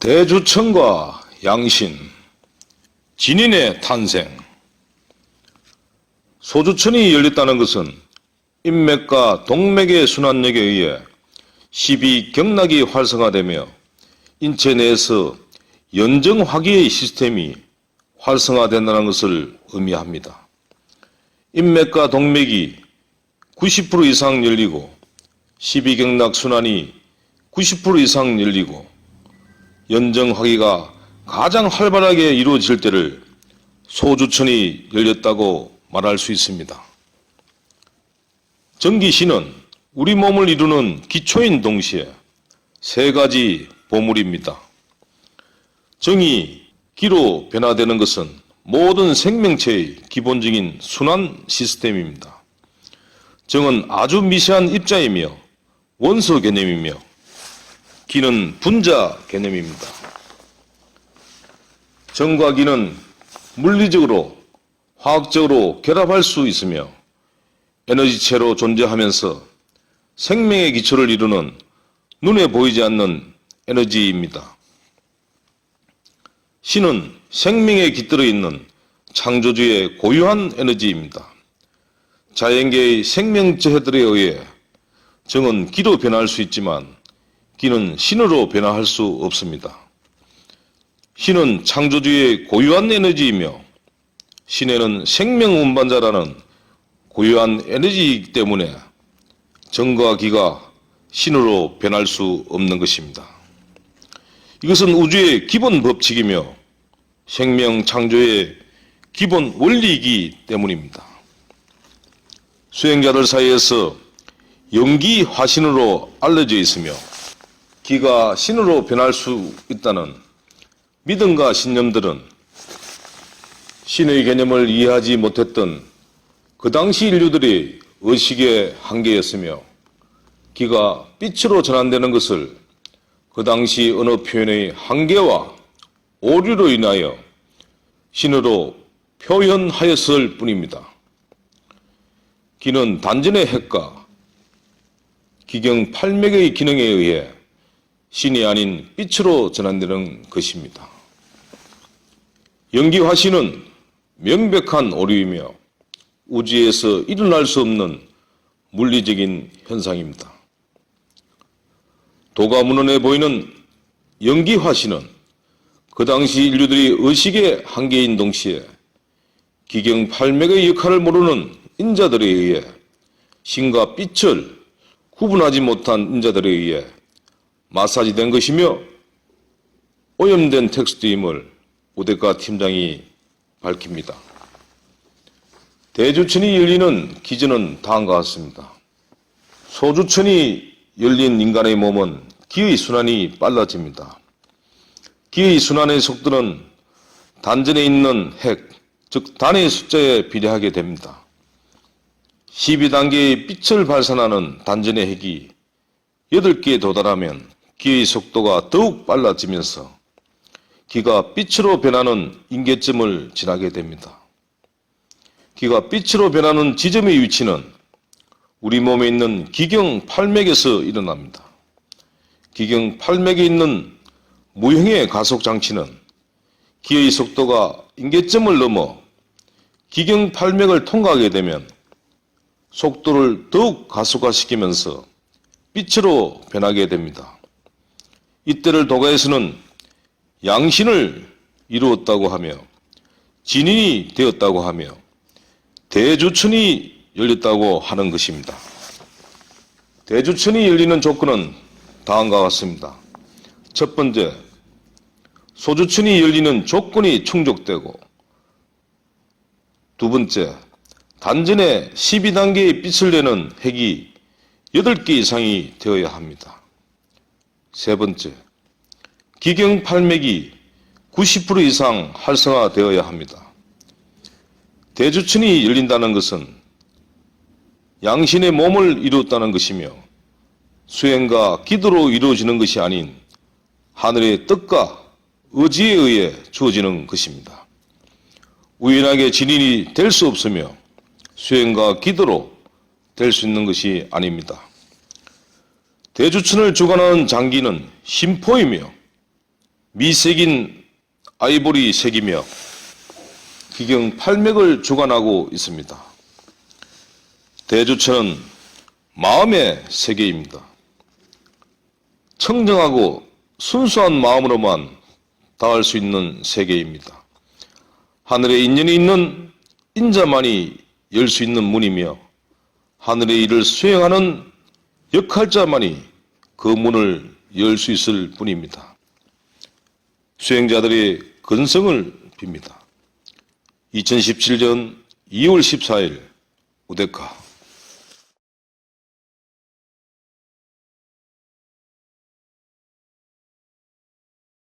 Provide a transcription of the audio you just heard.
대주천과 양신, 진인의 탄생. 소주천이 열렸다는 것은 인맥과 동맥의 순환력에 의해 12경락이 활성화되며 인체 내에서 연정화기의 시스템이 활성화된다는 것을 의미합니다. 인맥과 동맥이 90% 이상 열리고 12경락 순환이 90% 이상 열리고 연정화기가 가장 활발하게 이루어질 때를 소주천이 열렸다고 말할 수 있습니다. 정기신은 우리 몸을 이루는 기초인 동시에 세 가지 보물입니다. 정이 기로 변화되는 것은 모든 생명체의 기본적인 순환 시스템입니다. 정은 아주 미세한 입자이며 원소 개념이며 기는 분자 개념입니다. 정과 기는 물리적으로 화학적으로 결합할 수 있으며 에너지체로 존재하면서 생명의 기초를 이루는 눈에 보이지 않는 에너지입니다. 신은 생명에 깃들어 있는 창조주의 고유한 에너지입니다. 자연계의 생명체들에 의해 정은 기로 변화할 수 있지만 기는 신으로 변화할 수 없습니다. 신은 창조주의 고유한 에너지이며 신에는 생명 운반자라는 고유한 에너지이기 때문에 정과 기가 신으로 변할 수 없는 것입니다. 이것은 우주의 기본 법칙이며 생명 창조의 기본 원리이기 때문입니다. 수행자들 사이에서 영기 화신으로 알려져 있으며 기가 신으로 변할 수 있다는 믿음과 신념들은 신의 개념을 이해하지 못했던 그 당시 인류들의 의식의 한계였으며 기가 빛으로 전환되는 것을 그 당시 언어 표현의 한계와 오류로 인하여 신으로 표현하였을 뿐입니다. 기는 단전의 핵과 기경 팔맥의 기능에 의해 신이 아닌 빛으로 전환되는 것입니다. 영기화신은 명백한 오류이며 우주에서 일어날 수 없는 물리적인 현상입니다. 도가문헌에 보이는 영기화신은 그 당시 인류들이 의식의 한계인 동시에 기경팔맥의 역할을 모르는 인자들에 의해 신과 빛을 구분하지 못한 인자들에 의해 마사지된 것이며 오염된 텍스트임을 우대가 팀장이 밝힙니다. 대주천이 열리는 기전은 다음과 같습니다. 소주천이 열린 인간의 몸은 기의 순환이 빨라집니다. 기의 순환의 속도는 단전에 있는 핵, 즉 단의 숫자에 비례하게 됩니다. 12단계의 빛을 발산하는 단전의 핵이 8개에 도달하면 기의 속도가 더욱 빨라지면서 기가 빛으로 변하는 임계점을 지나게 됩니다. 기가 빛으로 변하는 지점의 위치는 우리 몸에 있는 기경팔맥에서 일어납니다. 기경팔맥에 있는 무형의 가속장치는 기의 속도가 임계점을 넘어 기경팔맥을 통과하게 되면 속도를 더욱 가속화시키면서 빛으로 변하게 됩니다. 이때를 도가에서는 양신을 이루었다고 하며 진인이 되었다고 하며 대주천이 열렸다고 하는 것입니다. 대주천이 열리는 조건은 다음과 같습니다. 첫 번째, 소주천이 열리는 조건이 충족되고, 두 번째, 단전에 12단계의 빛을 내는 핵이 8개 이상이 되어야 합니다. 세 번째, 기경팔맥이 90% 이상 활성화되어야 합니다. 대주천이 열린다는 것은 양신의 몸을 이루었다는 것이며 수행과 기도로 이루어지는 것이 아닌 하늘의 뜻과 의지에 의해 주어지는 것입니다. 우연하게 진인이 될 수 없으며 수행과 기도로 될 수 있는 것이 아닙니다. 대주천을 주관하는 장기는 심포이며 미색인 아이보리 색이며 기경 8맥을 주관하고 있습니다. 대조천은 마음의 세계입니다. 청정하고 순수한 마음으로만 닿을 수 있는 세계입니다. 하늘에 인연이 있는 인자만이 열 수 있는 문이며 하늘의 일을 수행하는 역할자만이 그 문을 열 수 있을 뿐입니다. 수행자들의 근성을 빕니다. 2017년 2월 14일 우데카